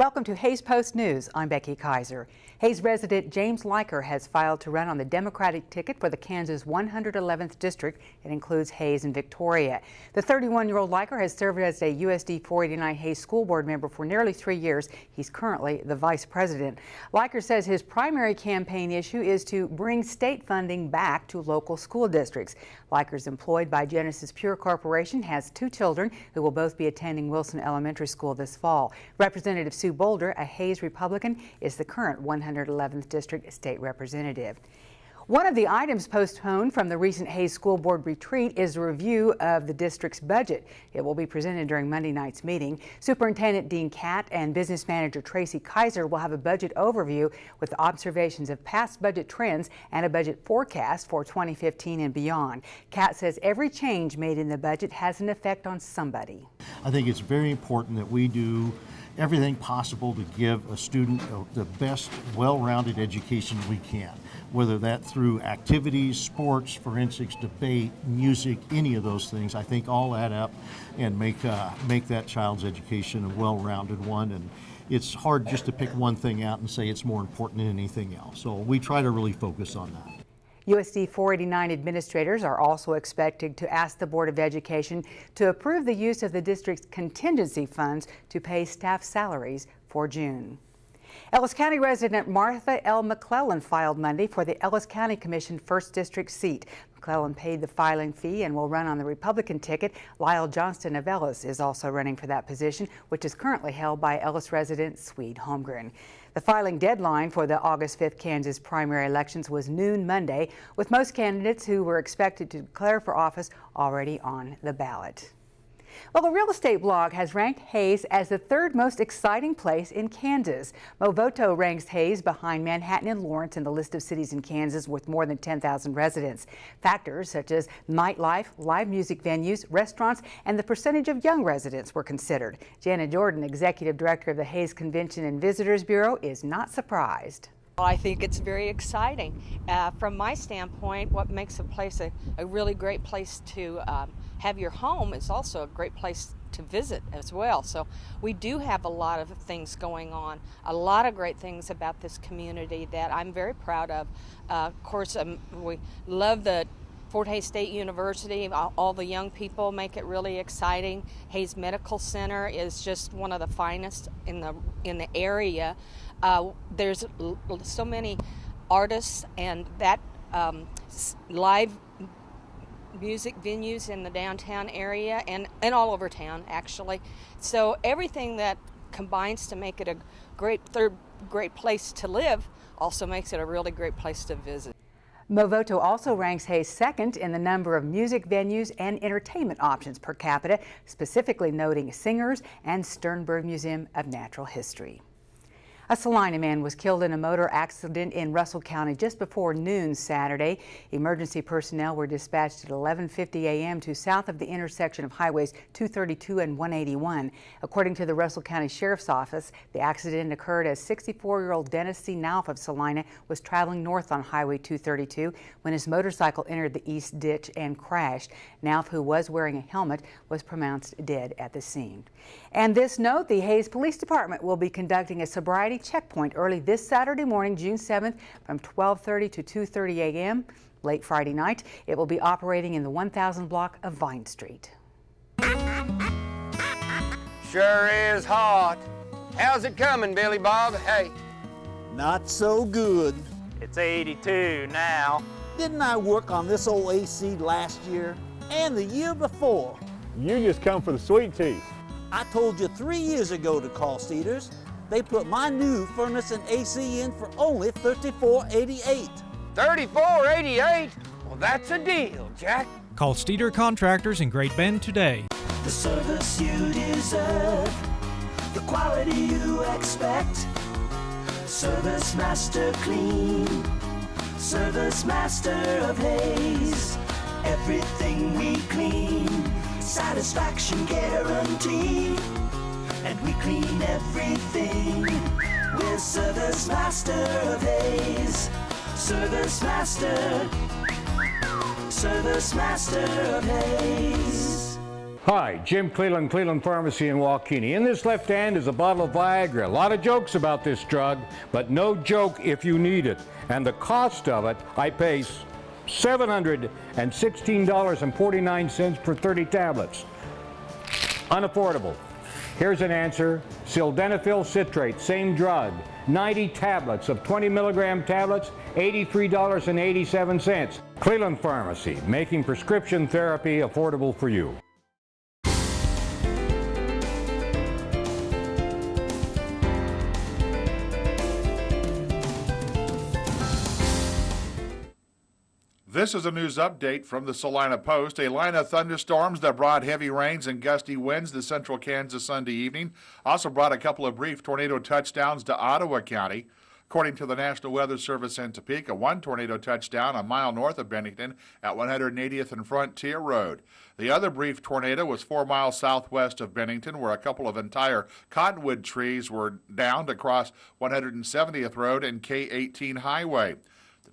Welcome to Hayes Post News. I'm Becky Kaiser. Hayes resident James Liker has filed to run on the Democratic ticket for the Kansas 111th District. It includes Hayes and Victoria. The 31-year-old Liker has served as a USD 489 Hayes School Board member for nearly 3 years. He's currently the vice president. Liker says his primary campaign issue is to bring state funding back to local school districts. Liker is employed by Genesis Pure Corporation, has 2 children who will both be attending Wilson Elementary School this fall. Representative Sue Boulder, a Hayes Republican, is the current 111th District State Representative. One of the items postponed from the recent Hayes School Board retreat is a review of the district's budget. It will be presented during Monday night's meeting. Superintendent Dean Catt and Business Manager Tracy Kaiser will have a budget overview with observations of past budget trends and a budget forecast for 2015 and beyond. Catt says every change made in the budget has an effect on somebody. I think it's very important that we do everything possible to give a student the best well-rounded education we can, whether that through activities, sports, forensics, debate, music, any of those things. I think all add up and make that child's education a well-rounded one. And it's hard just to pick one thing out and say it's more important than anything else. So we try to really focus on that. USD 489 administrators are also expected to ask the Board of Education to approve the use of the district's contingency funds to pay staff salaries for June. Ellis County resident Martha L. McClellan filed Monday for the Ellis County Commission 1st District seat. McClellan paid the filing fee and will run on the Republican ticket. Lyle Johnston of Ellis is also running for that position, which is currently held by Ellis resident Swede Holmgren. The filing deadline for the August 5th Kansas primary elections was noon Monday, with most candidates who were expected to declare for office already on the ballot. Well, the real estate blog has ranked Hayes as the 3rd most exciting place in Kansas. Movoto ranks Hayes behind Manhattan and Lawrence in the list of cities in Kansas with more than 10,000 residents. Factors such as nightlife, live music venues, restaurants, and the percentage of young residents were considered. Jana Jordan, executive director of the Hayes Convention and Visitors Bureau, is not surprised. I think it's very exciting. From my standpoint, what makes a place a really great place to have your home is also a great place to visit as well. So we do have a lot of things going on, a lot of great things about this community that I'm very proud of. Of course, we love the Fort Hays State University. All the young people make it really exciting. Hayes Medical Center is just one of the finest in the area. There's so many artists and that live music venues in the downtown area and all over town, actually. So everything that combines to make it a third great place to live also makes it a really great place to visit. Movoto also ranks Hayes 2nd in the number of music venues and entertainment options per capita, specifically noting singers and Sternberg Museum of Natural History. A Salina man was killed in a motor accident in Russell County just before noon Saturday. Emergency personnel were dispatched at 11:50 a.m. to south of the intersection of highways 232 and 181. According to the Russell County Sheriff's Office, the accident occurred as 64-year-old Dennis C. Nauf of Salina was traveling north on Highway 232 when his motorcycle entered the east ditch and crashed. Nauf, who was wearing a helmet, was pronounced dead at the scene. And this note, the Hayes Police Department will be conducting a sobriety checkpoint early this Saturday morning, June 7th, from 12:30 to 2:30 a.m. Late Friday night, it will be operating in the 1000 block of Vine Street. Sure is hot. How's it coming, Billy Bob? Hey. Not so good. It's 82 now. Didn't I work on this old AC last year and the year before? You just come for the sweet tea. I told you 3 years ago to call Cedars. They put my new furnace and AC in for only $34.88. $34.88? Well, that's a deal, Jack. Call Steeder Contractors in Great Bend today. The service you deserve, the quality you expect. Service Master Clean, Service Master of Hayes. Everything we clean, satisfaction guarantee. And we clean everything with Service Master of Hayes. Service Master, Service Master of Hayes. Hi, Jim Cleland, Cleland Pharmacy in Waukegan. In this left hand is a bottle of Viagra. A lot of jokes about this drug, but no joke if you need it. And the cost of it, I pay $716.49 for 30 tablets. Unaffordable. Here's an answer. Sildenafil citrate, same drug. 90 tablets of 20 milligram tablets, $83.87. Cleland Pharmacy, making prescription therapy affordable for you. This is a news update from the Salina Post. A line of thunderstorms that brought heavy rains and gusty winds to central Kansas Sunday evening also brought a couple of brief tornado touchdowns to Ottawa County. According to the National Weather Service in Topeka, one tornado touchdown a mile north of Bennington at 180th and Frontier Road. The other brief tornado was 4 miles southwest of Bennington, where a couple of entire cottonwood trees were downed across 170th Road and K-18 Highway.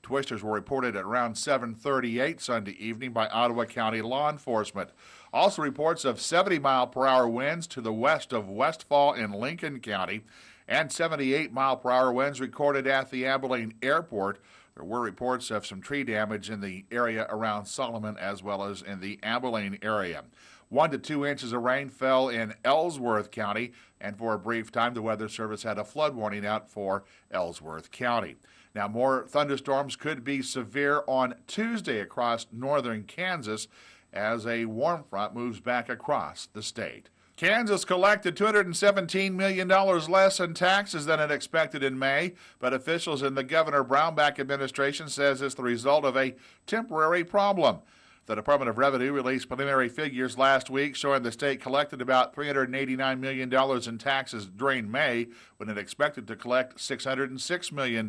Twisters were reported at around 7:38 Sunday evening by Ottawa County law enforcement. Also reports of 70-mile-per-hour winds to the west of Westfall in Lincoln County and 78-mile-per-hour winds recorded at the Abilene Airport. There were reports of some tree damage in the area around Solomon as well as in the Abilene area. 1 to 2 inches of rain fell in Ellsworth County, and for a brief time the Weather Service had a flood warning out for Ellsworth County. Now, more thunderstorms could be severe on Tuesday across northern Kansas as a warm front moves back across the state. Kansas collected $217 million less in taxes than it expected in May, but officials in the Governor Brownback administration says it's the result of a temporary problem. The Department of Revenue released preliminary figures last week showing the state collected about $389 million in taxes during May when it expected to collect $606 million.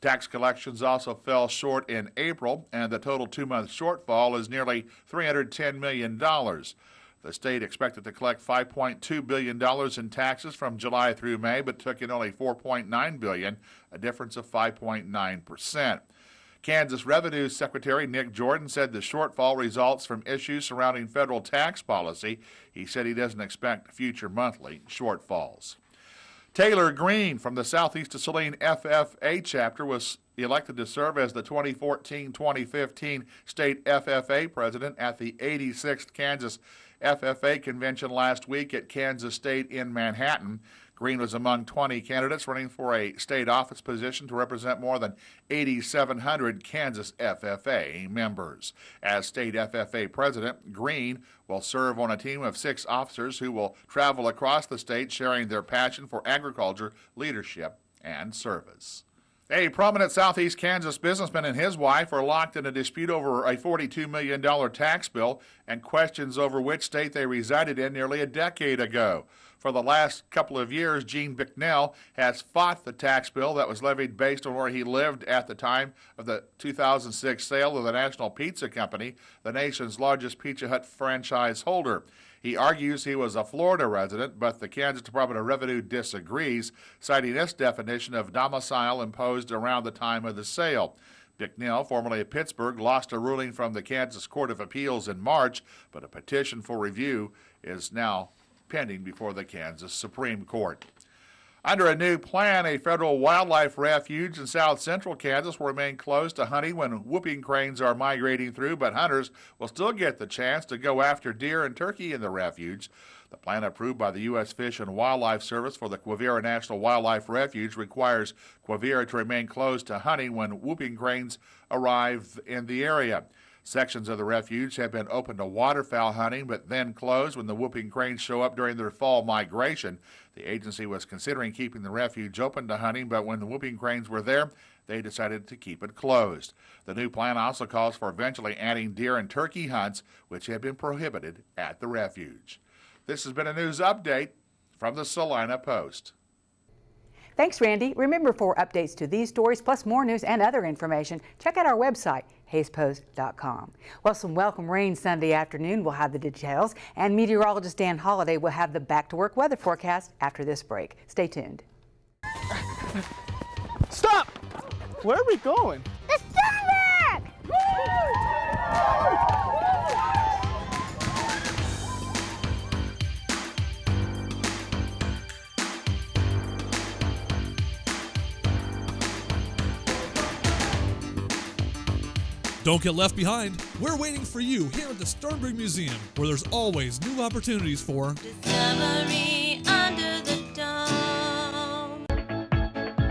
Tax collections also fell short in April, and the total two-month shortfall is nearly $310 million. The state expected to collect $5.2 billion in taxes from July through May, but took in only $4.9 billion, a difference of 5.9%. Kansas Revenue Secretary Nick Jordan said the shortfall results from issues surrounding federal tax policy. He said he doesn't expect future monthly shortfalls. Taylor Green from the Southeast of Saline FFA chapter was elected to serve as the 2014-2015 state FFA president at the 86th Kansas FFA convention last week at Kansas State in Manhattan. Green was among 20 candidates running for a state office position to represent more than 8,700 Kansas FFA members. As state FFA president, Green will serve on a team of 6 officers who will travel across the state sharing their passion for agriculture, leadership, and service. A prominent Southeast Kansas businessman and his wife are locked in a dispute over a $42 million tax bill and questions over which state they resided in nearly a decade ago. For the last couple of years, Gene Bicknell has fought the tax bill that was levied based on where he lived at the time of the 2006 sale of the National Pizza Company, the nation's largest Pizza Hut franchise holder. He argues he was a Florida resident, but the Kansas Department of Revenue disagrees, citing its definition of domicile imposed around the time of the sale. Bicknell, formerly of Pittsburgh, lost a ruling from the Kansas Court of Appeals in March, but a petition for review is now pending before the Kansas Supreme Court. Under a new plan, a federal wildlife refuge in south central Kansas will remain closed to hunting when whooping cranes are migrating through, but hunters will still get the chance to go after deer and turkey in the refuge. The plan approved by the U.S. Fish and Wildlife Service for the Quivira National Wildlife Refuge requires Quivira to remain closed to hunting when whooping cranes arrive in the area. Sections of the refuge have been open to waterfowl hunting, but then closed when the whooping cranes show up during their fall migration. The agency was considering keeping the refuge open to hunting, but when the whooping cranes were there, they decided to keep it closed. The new plan also calls for eventually adding deer and turkey hunts, which have been prohibited at the refuge. This has been a news update from the Salina Post. Thanks, Randy. Remember, for updates to these stories, plus more news and other information, check out our website, HaysPost.com. Well, some welcome rain Sunday afternoon. We'll have the details, and meteorologist Dan Holliday will have the back-to-work weather forecast after this break. Stay tuned. Stop! Where are we going? The sunback! Don't get left behind. We're waiting for you here at the Sternberg Museum, where there's always new opportunities for discovery under the dome.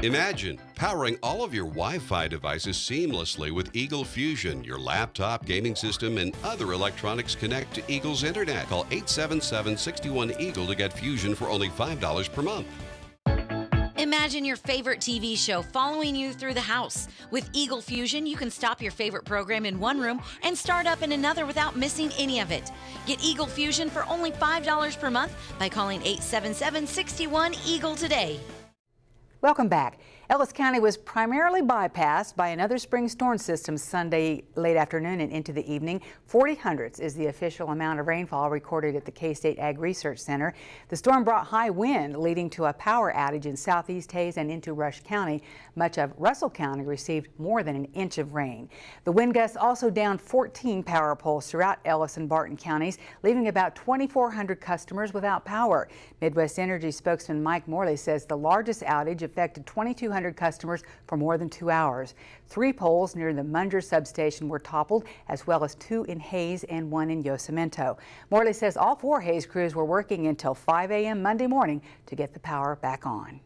Imagine powering all of your Wi-Fi devices seamlessly with Eagle Fusion. Your laptop, gaming system, and other electronics connect to Eagle's internet. Call 877-61-EAGLE to get Fusion for only $5 per month. Imagine your favorite TV show following you through the house. With Eagle Fusion, you can stop your favorite program in one room and start up in another without missing any of it. Get Eagle Fusion for only $5 per month by calling 877-61-EAGLE today. Welcome back. Ellis County was primarily bypassed by another spring storm system Sunday late afternoon and into the evening. 40 hundredths is the official amount of rainfall recorded at the K-State Ag Research Center. The storm brought high wind, leading to a power outage in southeast Hays and into Rush County. Much of Russell County received more than an inch of rain. The wind gusts also downed 14 power poles throughout Ellis and Barton counties, leaving about 2,400 customers without power. Midwest Energy spokesman Mike Morley says the largest outage affected 2,200 customers for more than 2 hours. 3 poles near the Munger substation were toppled, as well as 2 in Hays and 1 in Yosemento. Morley says all 4 Hays crews were working until 5 a.m. Monday morning to get the power back on.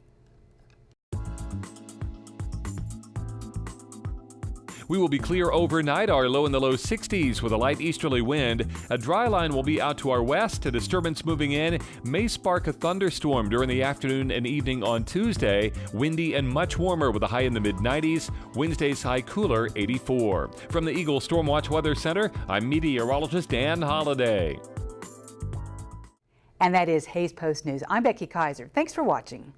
We will be clear overnight, our low in the low 60s with a light easterly wind. A dry line will be out to our west. A disturbance moving in may spark a thunderstorm during the afternoon and evening on Tuesday. Windy and much warmer with a high in the mid-90s. Wednesday's high cooler, 84. From the Eagle Stormwatch Weather Center, I'm meteorologist Dan Holliday. And that is Hays Post News. I'm Becky Kaiser. Thanks for watching.